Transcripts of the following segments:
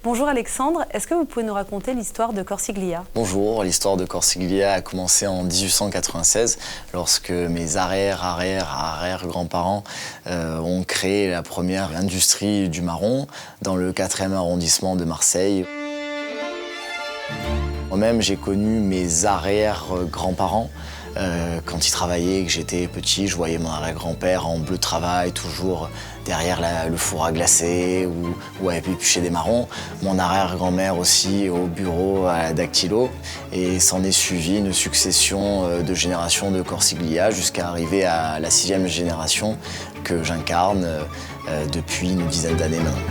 Bonjour Alexandre, est-ce que vous pouvez nous raconter l'histoire de Corsiglia? Bonjour, l'histoire de Corsiglia a commencé en 1896 lorsque mes arrière-grands-parents ont créé la première industrie du marron dans le 4e arrondissement de Marseille. Moi-même, j'ai connu mes arrière-grands-parents quand ils travaillaient, que j'étais petit. Je voyais mon arrière-grand-père en bleu de travail, toujours derrière le four à glacer ou à éplucher des marrons. Mon arrière-grand-mère aussi au bureau à la dactylo. Et s'en est suivi une succession de générations de Corsiglia jusqu'à arriver à la 6e génération que j'incarne depuis une dizaine d'années maintenant.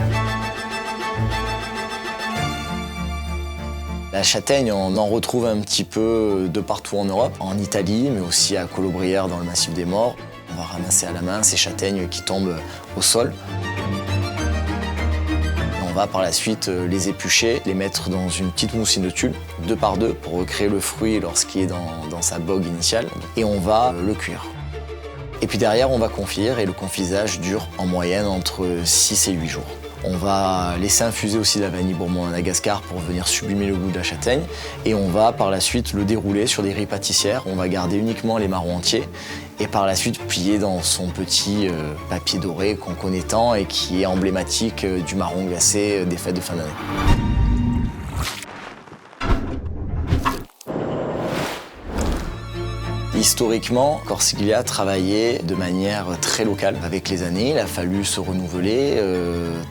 La châtaigne, on en retrouve un petit peu de partout en Europe, en Italie, mais aussi à Colobrières dans le Massif des Maures. On va ramasser à la main ces châtaignes qui tombent au sol. On va par la suite les éplucher, les mettre dans une petite moussine de tulle, 2 par 2, pour recréer le fruit lorsqu'il est dans sa bogue initiale. Et on va le cuire. Et puis derrière, on va confire et le confisage dure en moyenne entre 6 et 8 jours. On va laisser infuser aussi la vanille Bourbon-Madagascar pour venir sublimer le goût de la châtaigne. Et on va par la suite le dérouler sur des grilles pâtissières. On va garder uniquement les marrons entiers et par la suite plier dans son petit papier doré qu'on connaît tant et qui est emblématique du marron glacé des fêtes de fin d'année. Historiquement, Corsiglia travaillait de manière très locale. Avec les années, il a fallu se renouveler,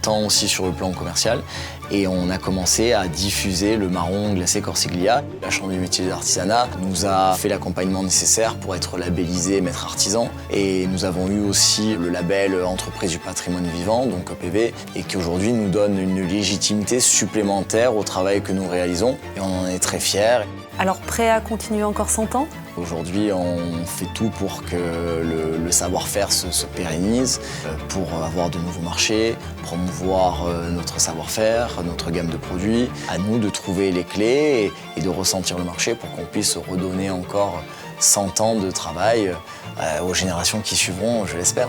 tant aussi sur le plan commercial. Et on a commencé à diffuser le marron glacé Corsiglia. La Chambre du métier de l'artisanat nous a fait l'accompagnement nécessaire pour être labellisé maître artisan. Et nous avons eu aussi le label Entreprise du patrimoine vivant, donc EPV, et qui aujourd'hui nous donne une légitimité supplémentaire au travail que nous réalisons. Et on en est très fiers. Alors prêt à continuer encore 100 ans? Aujourd'hui, on fait tout pour que le savoir-faire se pérennise, pour avoir de nouveaux marchés, promouvoir notre savoir-faire, notre gamme de produits. À nous de trouver les clés et de ressentir le marché pour qu'on puisse redonner encore 100 ans de travail aux générations qui suivront, je l'espère.